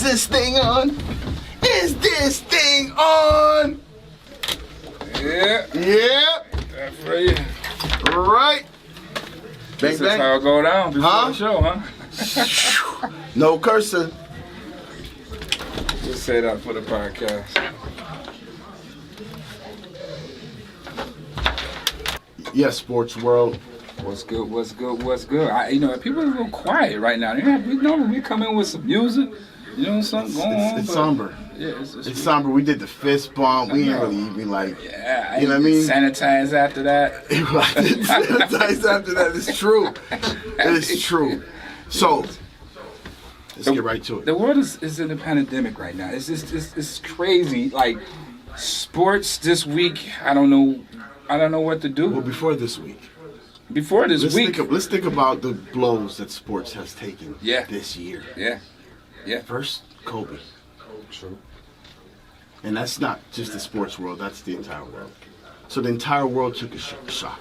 this thing on? Is this thing on? Yeah. Yeah. That's for you. Right. This is how it go down before the show, huh? No cursing. Just say that for the podcast. Yes, sports world. What's good? What's good? What's good? People are a little quiet right now. We normally come in with some music. You know, something going on. It's somber. Yeah, it's somber. We did the fist bump. We ain't really even like. Yeah, you know what I mean? Sanitize after that. Sanitize after that. It's true. It is true. So let's get right to it. The world is in a pandemic right now. It's crazy. Like sports this week, I don't know what to do. Well, before this week. Let's think about the blows that sports has taken this year. Yeah. First, Kobe. True. And that's not just the sports world, that's the entire world. So the entire world took a shock.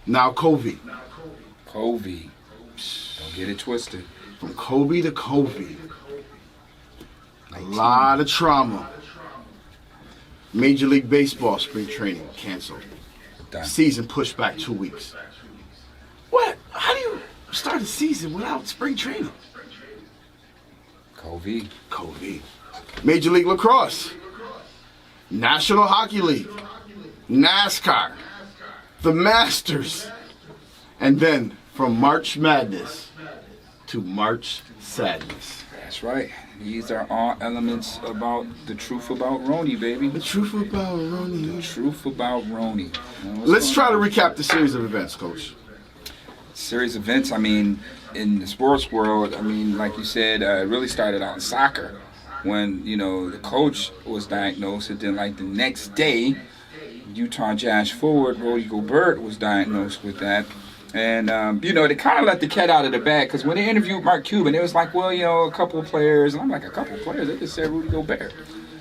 Now Kobe. Don't get it twisted. From Kobe to Kobe. A lot of trauma. Major League Baseball spring training canceled. Done. Season pushed back 2 weeks. What? How do you start a season without spring training? Kobe. Major League Lacrosse. National Hockey League. NASCAR. The Masters. And then from March Madness to March Sadness. That's right. These are all elements about the truth about Roni, baby. The truth about Roni. The truth about Roni. Let's try to recap the series of events, Coach. Series of events, in the sports world, like you said, it really started out in soccer when, the coach was diagnosed, and then like the next day, Utah Jazz forward Rudy Gobert was diagnosed with that. And, they kind of let the cat out of the bag because when they interviewed Mark Cuban, it was like, well, a couple of players. And I'm like, a couple of players? They just said Rudy Gobert.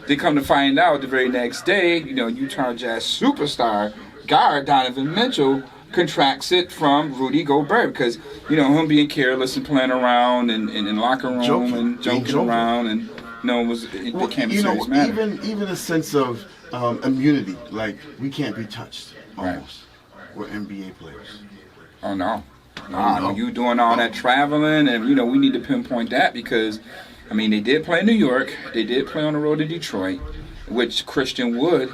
They come to find out the very next day, Utah Jazz superstar guard Donovan Mitchell contracts it from Rudy Gobert because, him being careless and playing around and in the locker room and joking around and, it became a serious matter. Even a sense of immunity, like we can't be touched almost. Right. We're NBA players. Oh, no. You doing all that traveling, and, we need to pinpoint that because, they did play in New York. They did play on the road in Detroit, which Christian Wood,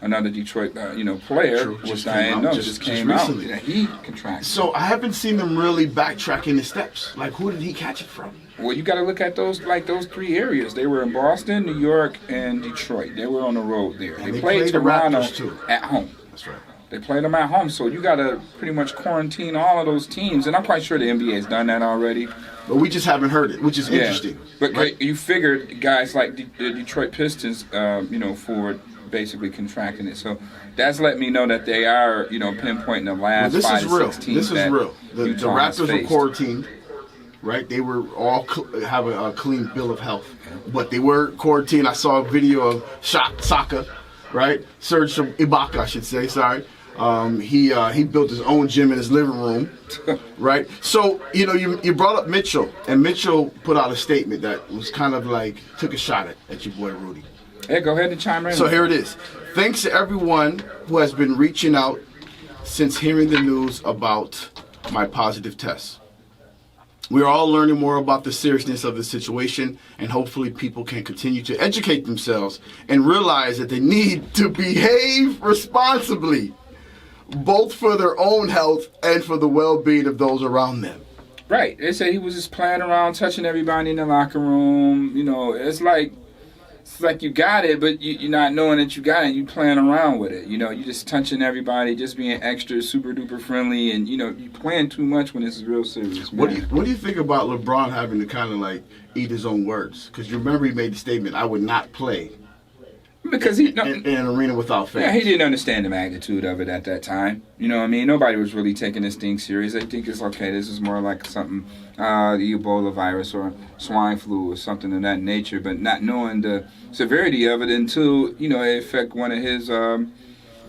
another Detroit, player, was diagnosed. Just came out. Yeah, he contracted. So I haven't seen them really backtracking the steps. Like, who did he catch it from? Well, you got to look at those three areas. They were in Boston, New York, and Detroit. They were on the road there. And they played Toronto at home. That's right. They played them at home, so you got to pretty much quarantine all of those teams. And I'm quite sure the NBA has done that already. But we just haven't heard it, which is interesting. But right? You figured guys like the Detroit Pistons, for basically contracting it. So that's let me know that they are, pinpointing the last 5 to 6 teams. This is real. The Raptors were quarantined, right? They were all have a clean bill of health, but they were quarantined. I saw a video of Saka, right? Serge Ibaka, I should say. Sorry. He built his own gym in his living room, right? So, you brought up Mitchell, and Mitchell put out a statement that was kind of like, took a shot at your boy Rudy. Hey, go ahead and chime in. So here it is. Thanks to everyone who has been reaching out since hearing the news about my positive test. We are all learning more about the seriousness of the situation, and hopefully people can continue to educate themselves and realize that they need to behave responsibly, both for their own health and for the well-being of those around them. Right. They said he was just playing around, touching everybody in the locker room. It's like you got it, but you're not knowing that you got it. You playing around with it. You just touching everybody, just being extra, super duper friendly, and you playing too much when it's real serious. What do you think about LeBron having to kind of eat his own words? Because you remember he made the statement, "I would not play." Because in an arena without fans. Yeah, he didn't understand the magnitude of it at that time. Nobody was really taking this thing serious. They think it's okay. This is more like something, the Ebola virus or swine flu or something of that nature, but not knowing the severity of it until, it affect one of his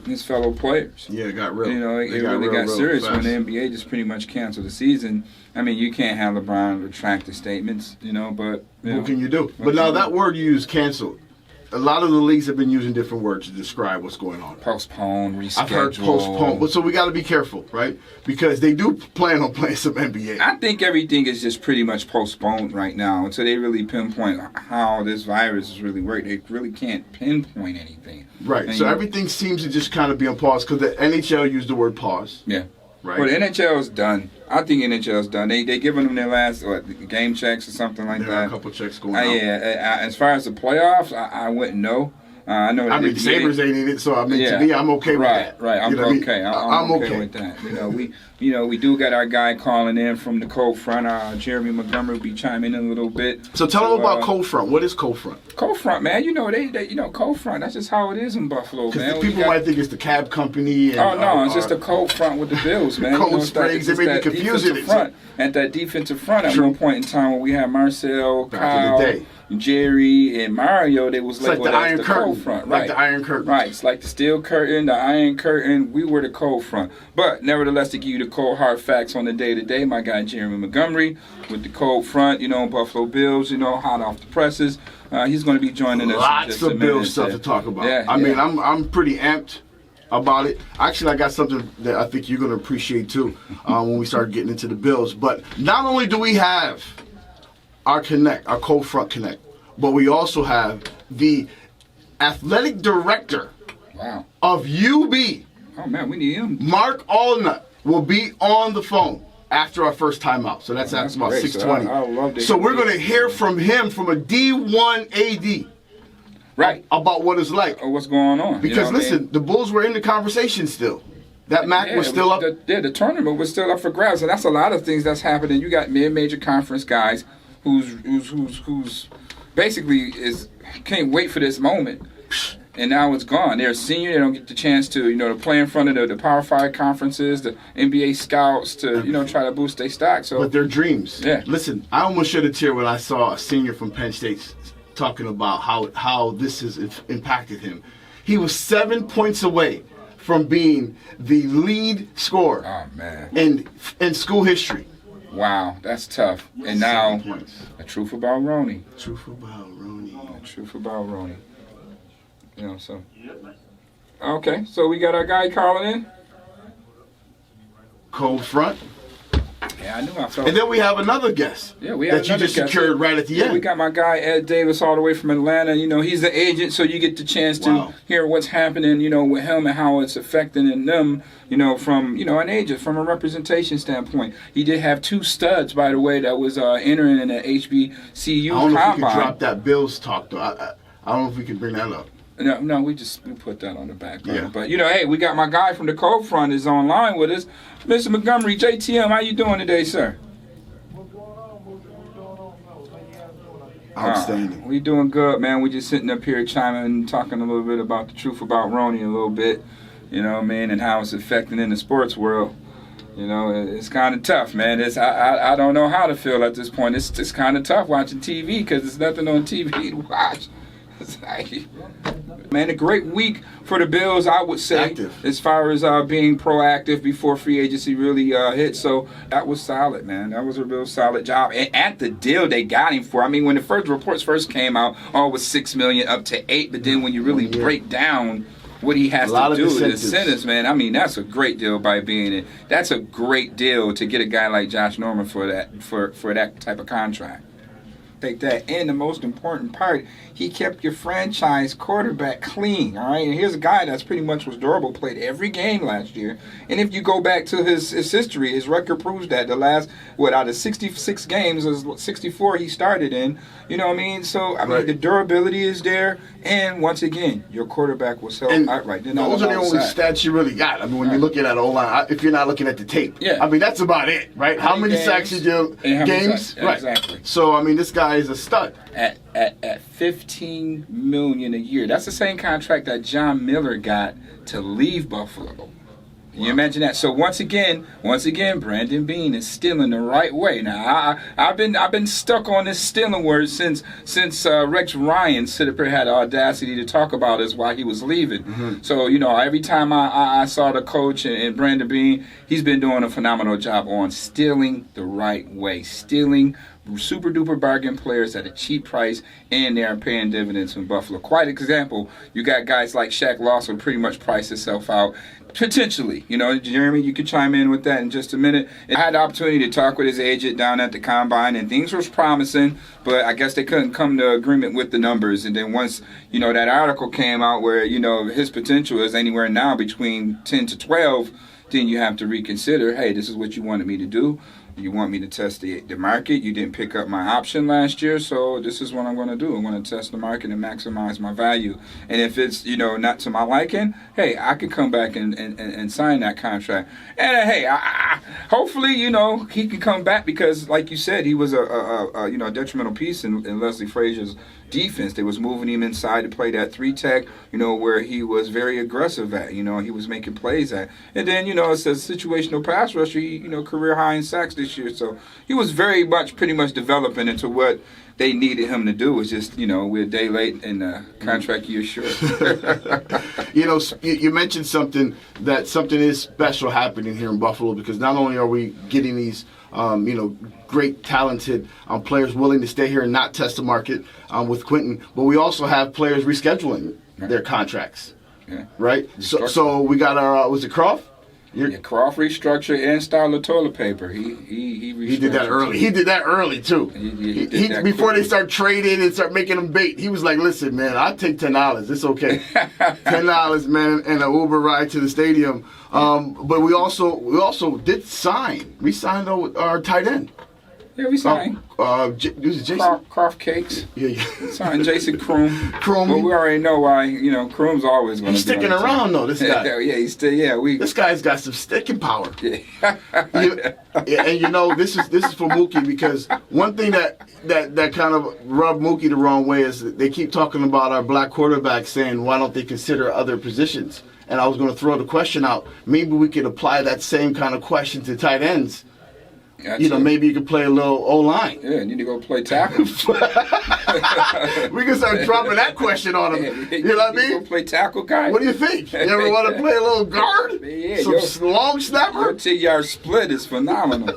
his fellow players. Yeah, it got real. You know, it really got serious when the NBA just pretty much canceled the season. I mean, you can't have LeBron retract the statements, you know, but... What can you do? But now that word you use, canceled, a lot of the leagues have been using different words to describe what's going on. Postpone, reschedule. I've heard postpone, but so we got to be careful, right? Because they do plan on playing some NBA. I think everything is just pretty much postponed right now until they really pinpoint how this virus is really working. They really can't pinpoint anything. Right. And so everything seems to just kind of be on pause because the NHL used the word pause. Yeah. Right. Well, the NHL's done. I think NHL's done. They giving them their last game checks or something like there that. There are a couple checks going on. Yeah. As far as the playoffs, I wouldn't know. I know. I mean, the Sabres ain't in it, so I mean, to me, I'm okay with that. Right. I'm okay. I'm okay with that. We do got our guy calling in from the cold front. Jeremy Montgomery will be chiming in a little bit. So tell them about cold front. What is cold front? Cold front, man. They cold front. That's just how it is in Buffalo, man. People might think it's the cab company. And, no, it's just the cold front with the Bills, man. Cold Springs. They may be confusing it. At that defensive front, at one point in time, when we had Marcel, Kyle, Jerry, and Mario, they was labeled as the cold front. Like the Iron Curtain. Right. It's like the steel curtain, the iron curtain. We were the cold front. But nevertheless, to give you the cold hard facts on the day-to-day, my guy Jeremy Montgomery with the cold front, Buffalo Bills, hot off the presses. He's going to be joining us. Lots of Bills stuff to talk about. Yeah, I mean, I'm pretty amped about it. Actually, I got something that I think you're going to appreciate too when we start getting into the Bills. But not only do we have our cold front connect, but we also have the athletic director of UB. Oh man, we need him. Mark Allnut will be on the phone after our first time out. So that's about 6:20. I love so we're going to hear from him, from a D1 AD. Right. About what it's like. What's going on. Because listen, the Bulls were in the conversation still. That MAC was still up. The tournament was still up for grabs. And that's a lot of things that's happening. You got mid-major conference guys who's basically can't wait for this moment. And now it's gone. They're a senior. They don't get the chance to, to play in front of the Power 5 conferences, the NBA scouts, to, try to boost their stock. So, but their dreams. Yeah. Listen, I almost shed a tear when I saw a senior from Penn State talking about how this has impacted him. He was 7 points away from being the lead scorer in school history. Wow, that's tough. And now, a truth about Roney. Truth about Roney. A truth about Roney. So. Okay, so we got our guy calling in. Cold front. Yeah, I knew I felt. And then we have another guest. Yeah, we have that you just secured right at the end. We got my guy Ed Davis all the way from Atlanta. He's the agent, so you get the chance to hear what's happening, with him and how it's affecting them, from an agent, from a representation standpoint. He did have 2 studs, by the way, that was entering in the HBCU combine. I don't know if we could drop that Bills talk though. I don't know if we can bring that up. No, we put that on the back burner. Yeah. But hey, we got my guy from the cold front is online with us, Mr. Montgomery, JTM. How you doing today, sir? What's going on? Outstanding. We doing good, man. We just sitting up here chiming, talking a little bit about the truth about Roney a little bit, and how it's affecting in the sports world. It's kind of tough, man. I don't know how to feel at this point. It's kind of tough watching TV because there's nothing on TV to watch. Man, a great week for the Bills, I would say, as far as being proactive before free agency really hit. So that was solid, man. That was a real solid job. And at the deal they got him for, I mean, when the reports first came out, it was $6 million up to $8 million. But then when you really break down what he has to do, the incentives, man, I mean, that's a great deal by being it. That's a great deal to get a guy like Josh Norman for that type of contract. Take that. And the most important part, he kept your franchise quarterback clean, all right? And here's a guy that's pretty much was durable, played every game last year. And if you go back to his history, his record proves that the last, out of 66 games, 64 he started in, you know what I mean? So, I mean, the durability is there. And once again, your quarterback was held outright. Those are the only stats you really got. I mean, when you're looking at O-line, if you're not looking at the tape. Yeah. I mean, that's about it, right? How many sacks you do? Games? Right. Exactly. So, I mean, this guy is a stud. At $15 million a year. That's the same contract that John Miller got to leave Buffalo. You mentioned that. So once again, Brandon Beane is stealing the right way. Now I've been stuck on this stealing word since Rex Ryan had the audacity to talk about us while he was leaving. Mm-hmm. So every time I saw the coach and Brandon Beane, he's been doing a phenomenal job on stealing the right way, stealing super duper bargain players at a cheap price, and they're paying dividends from Buffalo. Quite an example. You got guys like Shaq Lawson pretty much price itself out. Potentially, Jeremy, you could chime in with that in just a minute. I had the opportunity to talk with his agent down at the Combine, and things was promising, but I guess they couldn't come to agreement with the numbers. And then once, that article came out where, his potential is anywhere now between 10 to 12, then you have to reconsider, hey, this is what you wanted me to do. You want me to test the market. You didn't pick up my option last year, so this is what I'm going to do. I'm going to test the market and maximize my value. And if it's, not to my liking, hey, I could come back and sign that contract. And, hey, hopefully, he can come back because, like you said, he was a detrimental piece in Leslie Frazier's defense. They was moving him inside to play that 3-tech, where he was very aggressive at. He was making plays at. And then, it's a situational pass rusher, career high in sacks this year. So he was pretty much developing into what they needed him to do. Was just, we're a day late in the contract year short. You mentioned something is special happening here in Buffalo, because not only are we getting these great, talented players willing to stay here and not test the market with Quentin, but we also have players rescheduling their contracts. Yeah. Right? So we got our, was it Croft? Croft restructured and style of toilet paper. He did that early. He did that early too. He before they start trading and start making them bait. He was like, "Listen, man, I'll take $10. It's okay. $10, man, and an Uber ride to the stadium." But we also did sign. We signed our tight end. Yeah, we signed. Jason Croft Cakes. Yeah. Signed Jason Kroom. But we already know why. Kroom's always going to. He's sticking around though. This guy. Yeah, he's still. Yeah, This guy's got some sticking power. Yeah. And this is for Mookie, because one thing that kind of rubbed Mookie the wrong way is that they keep talking about our black quarterbacks, saying why don't they consider other positions? And I was going to throw the question out. Maybe we could apply that same kind of question to tight ends. Maybe you could play a little O-line. Yeah, you need to go play tackle. We can start dropping that question on him. You know what I mean? Go play tackle guy. What do you think? You ever want to play a little guard? Yeah, some long snapper? Your 10-yard split is phenomenal.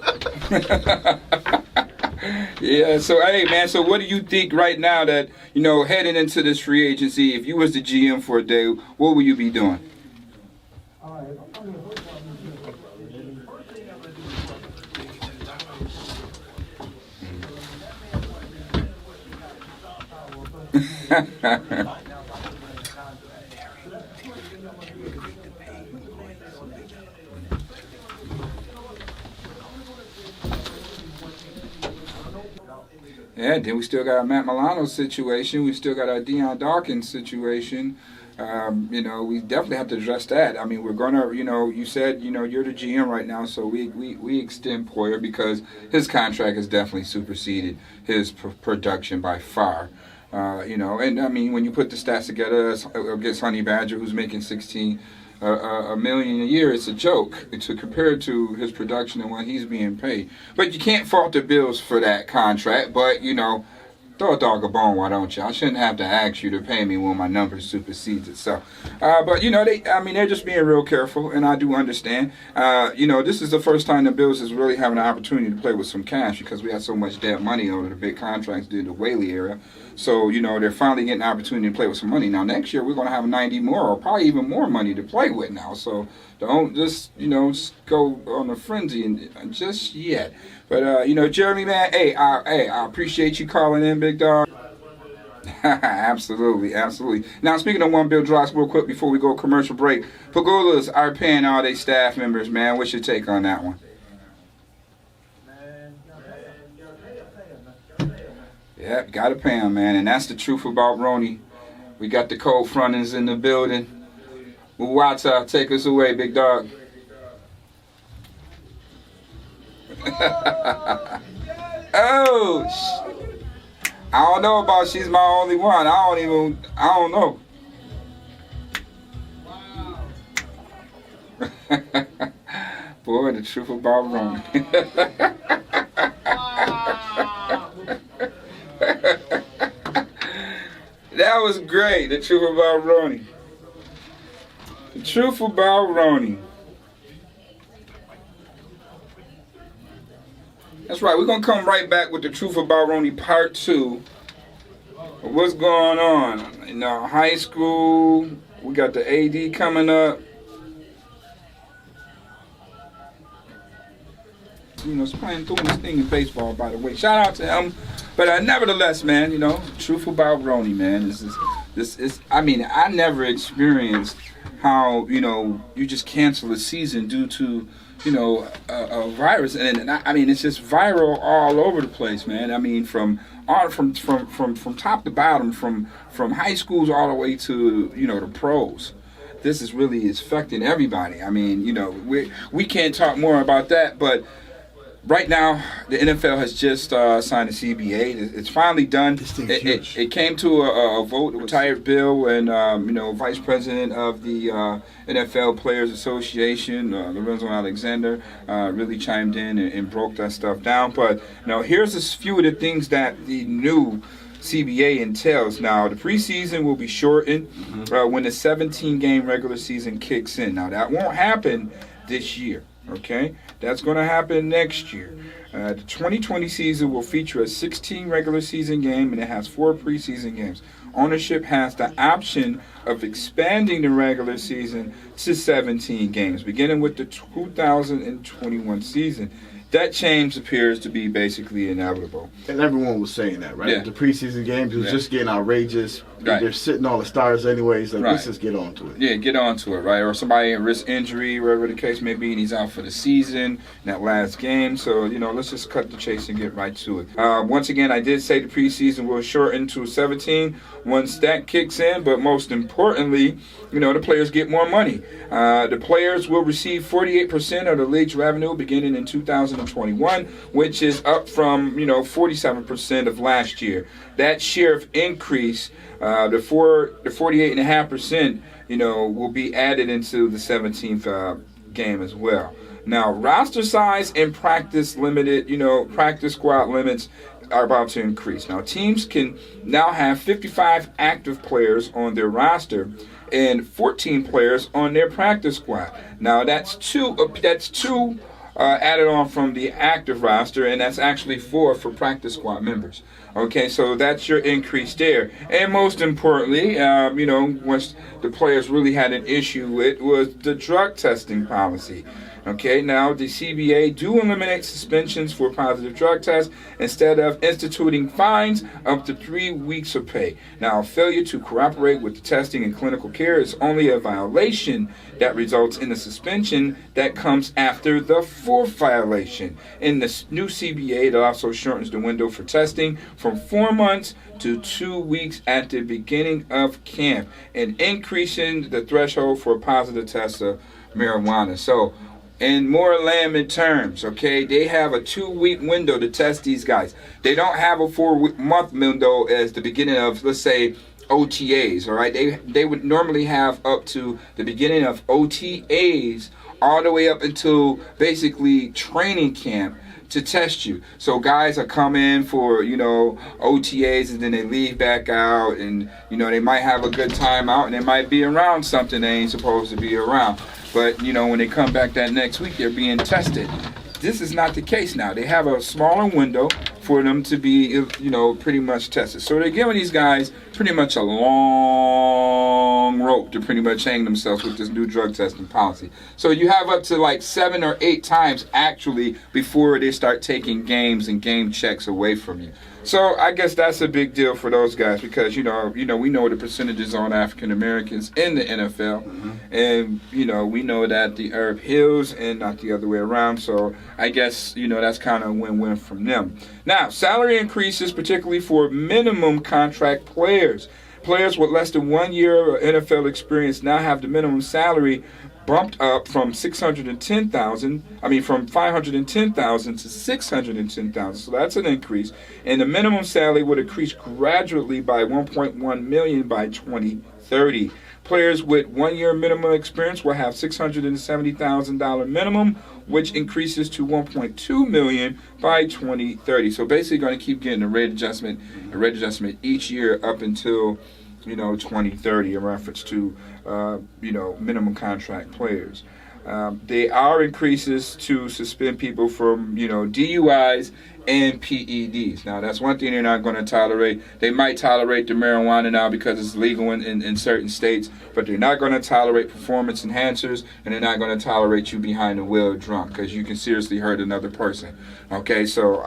Yeah, so hey man, so what do you think right now that, heading into this free agency, if you was the GM for a day, what would you be doing? Yeah, then we still got our Matt Milano situation. We still got our Deion Dawkins situation. We definitely have to address that. I mean, we're gonna, you said, you're the GM right now, so we extend Poyer because his contract has definitely superseded his production by far. And I mean, when you put the stats together against Honey Badger, who's making $16 million a year, it's a joke to compare to his production and what he's being paid. But you can't fault the Bills for that contract. But throw a dog a bone, why don't you? I shouldn't have to ask you to pay me when my number supersedes itself. But they're just being real careful, and I do understand. This is the first time the Bills is really having an opportunity to play with some cash because we had so much dead money over the big contracts during the Whaley era. So, they're finally getting an opportunity to play with some money. Now, next year, we're going to have 90 more or probably even more money to play with now. So, don't just, go on a frenzy just yet. But, Jeremy, man, hey, I appreciate you calling in, big dog. Absolutely. Now, speaking of One Bill Drops, real quick before we go commercial break, Pagolas are paying all their staff members, man. What's your take on that one? Yeah, gotta pay him, man. And that's the truth about Roni. We got the cold frontings in the building. Wata, take us away, big dog. Oh, I don't know about she's my only one. I don't know. Boy, the truth about Ronnie. That was great. The truth about Ronnie. The truth about Ronnie. That's right. We're going to come right back with the truth about Ronnie part 2. What's going on in our high school? We got the AD coming up. You know, he's doing his thing in baseball, by the way. Shout out to him. But nevertheless, man, you know, truth about Ronnie, man. This is. I mean, I never experienced how, you know, you just cancel a season due to, you know, a virus, and I mean, it's just viral all over the place, man. I mean, from top to bottom, from high schools all the way to, you know, the pros. This is really affecting everybody. I mean, you know, we can't talk more about that, but right now the NFL has just signed a CBA. It's finally done. It came to a vote, a retired bill, and you know, Vice President of the NFL Players Association, Lorenzo Alexander, really chimed in and broke that stuff down. But now here's a few of the things that the new CBA entails. Now, the preseason will be shortened when the 17-game regular season kicks in. Now, that won't happen this year, okay? That's going to happen next year. The 2020 season will feature a 16 regular season game, and it has 4 preseason games. Ownership has the option of expanding the regular season to 17 games, beginning with the 2021 season. That change appears to be basically inevitable. And everyone was saying that, right? Yeah. The preseason games was just getting outrageous. Right. They're sitting all the stars anyways. Like, let's just get on to it. Yeah, get on to it, right? Or somebody at risk injury, whatever the case may be, and he's out for the season in that last game. So, you know, let's just cut the chase and get right to it. Once again, I did say the preseason will shorten to 17 once that kicks in, but most importantly, you know, the players get more money. The players will receive 48% of the league's revenue beginning in 2021, which is up from, you know, 47% of last year. That share of increase, the 48.5%, you know, will be added into the 17th game as well. Now, roster size and practice limited, you know, practice squad limits are about to increase. Now, teams can now have 55 active players on their roster and 14 players on their practice squad. Now, that's two added on from the active roster, and that's actually 4 for practice squad members. Okay, so that's your increase there. And most importantly, you know, what the players really had an issue with was the drug testing policy. Okay, now the CBA do eliminate suspensions for positive drug tests instead of instituting fines up to 3 weeks of pay. Now, failure to cooperate with the testing and clinical care is only a violation that results in a suspension that comes after the 4th violation. In the new CBA, it also shortens the window for testing from 4 months to 2 weeks at the beginning of camp, and increasing the threshold for a positive test of marijuana. So, in more layman terms, okay, they have a 2-week window to test these guys. They don't have a 4-month window as the beginning of, let's say, OTAs, all right? They would normally have up to the beginning of OTAs all the way up until basically training camp to test you. So guys are coming for, you know, OTAs, and then they leave back out, and, you know, they might have a good time out, and they might be around something they ain't supposed to be around. But, you know, when they come back that next week, they're being tested. This is not the case now. They have a smaller window for them to be, you know, pretty much tested. So they're giving these guys pretty much a long rope to pretty much hang themselves with this new drug testing policy. So you have up to like 7 or 8 times actually before they start taking games and game checks away from you. So I guess that's a big deal for those guys because, you know, we know the percentages on African Americans in the NFL, and, you know, we know that the herb heals and not the other way around. So I guess, you know, that's kind of a win-win from them. Now, salary increases, particularly for minimum contract players. Players with less than 1 year of NFL experience now have the minimum salary bumped up from from 510,000 to 610,000. So that's an increase. And the minimum salary would increase gradually by 1.1 million by 2030. Players with 1 year minimum experience will have $670,000 minimum, which increases to $1.2 million by 2030. So basically, going to keep getting a rate adjustment each year up until 2030, in reference to minimum contract players. There are increases to suspend people from DUIs and PEDs. Now, that's one thing they're not going to tolerate. They might tolerate the marijuana now because it's legal in certain states, but they're not going to tolerate performance enhancers, and they're not going to tolerate you behind the wheel drunk, because you can seriously hurt another person. Okay, so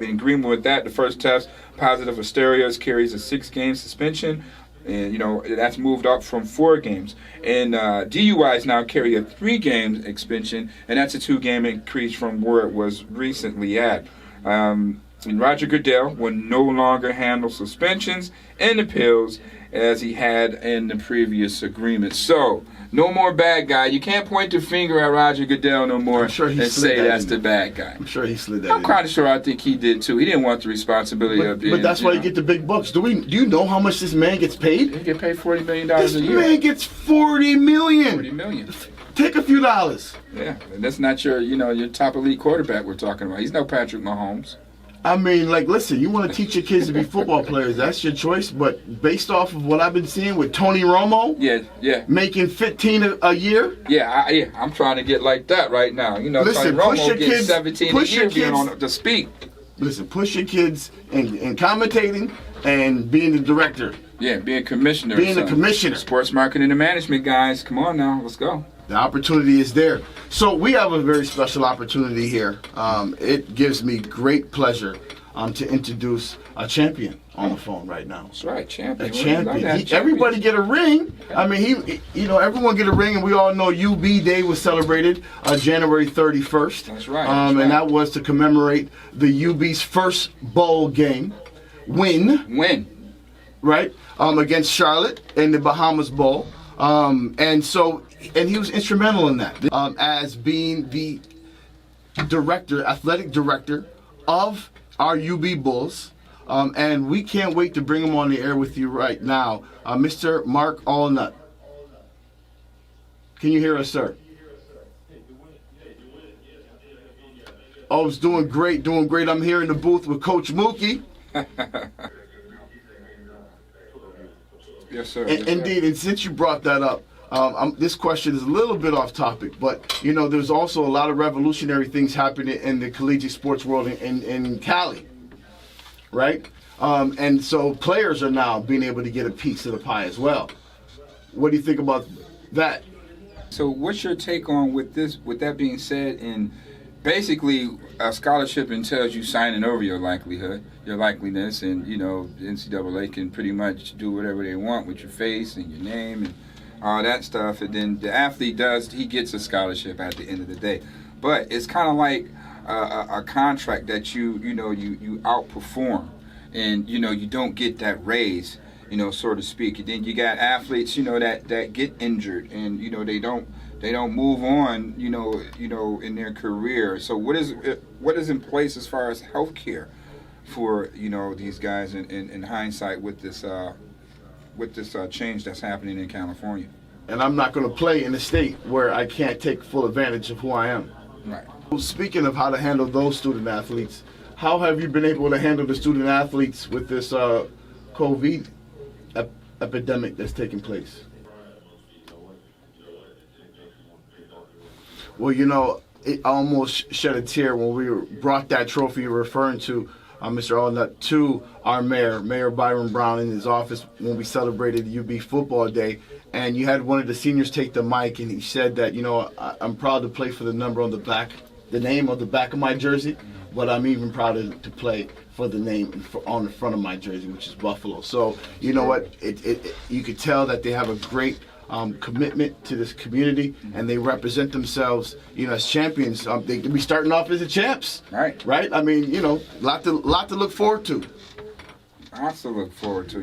in agreement with that, the first test positive for steroids carries a 6-game suspension. And that's moved up from 4 games. And DUIs now carry a 3-game suspension, and that's a 2-game increase from where it was recently at. And Roger Goodell will no longer handle suspensions and appeals as he had in the previous agreement. So, no more bad guy. You can't point the finger at Roger Goodell no more and say that's the bad guy. I'm sure he slid that. I'm quite sure I think he did too. He didn't want the responsibility of being. But that's why you get the big bucks. Do you know how much this man gets paid? He get paid $40 million a year. This man gets $40 million. $40 million. Take a few dollars. Yeah, and that's not your top elite quarterback we're talking about. He's no Patrick Mahomes. I mean, listen, you want to teach your kids to be football players, that's your choice, but based off of what I've been seeing with Tony Romo, making $15 a year. Yeah, I'm trying to get like that right now. Listen, Tony Romo gets $17 a year being on to speak. Listen, push your kids in commentating and being the director. Yeah, being commissioner. Being the commissioner. Sports marketing and management, guys. Come on now, let's go. The opportunity is there. So we have a very special opportunity here. It gives me great pleasure to introduce a champion on the phone right now. That's right, champion. A champion. Everybody get a ring. I mean, everyone get a ring, and we all know UB Day was celebrated January 31st. That's right. And that was to commemorate the UB's first bowl game win. Right? Against Charlotte in the Bahamas Bowl. And he was instrumental in that, as being the athletic director of our UB Bulls. And we can't wait to bring him on the air with you right now. Mr. Mark Allnut. Can you hear us, sir? Oh, it's doing great. I'm here in the booth with Coach Mookie. Yes, sir. Indeed, and since you brought that up, this question is a little bit off topic, but there's also a lot of revolutionary things happening in the collegiate sports world in Cali, right? And so players are now being able to get a piece of the pie as well. What do you think about that? So what's your take on with that being said, and basically a scholarship entails you signing over your likeliness, and the NCAA can pretty much do whatever they want with your face and your name and all that stuff, and then the athlete he gets a scholarship at the end of the day. But it's kind of like a contract that you outperform, and you don't get that raise, so to speak. And then you got athletes, that get injured, and they don't move on, in their career. So what is in place as far as healthcare for these guys in hindsight with this change that's happening in California? And I'm not going to play in a state where I can't take full advantage of who I am. Right. Speaking of how to handle those student athletes, how have you been able to handle the student athletes with this COVID epidemic that's taking place? Well, it almost shed a tear when we brought that trophy you're referring to, Mr. Allnut, to our Mayor Byron Brown, in his office when we celebrated UB Football Day. And you had one of the seniors take the mic, and he said that, I'm proud to play for the number on the name on the back of my jersey, but I'm even prouder to play for the name on the front of my jersey, which is Buffalo. So, you know what? You could tell that they have a great commitment to this community, and they represent themselves, as champions. They could be starting off as the champs. Right. Right? I mean, lot to look forward to. Lots to look forward to.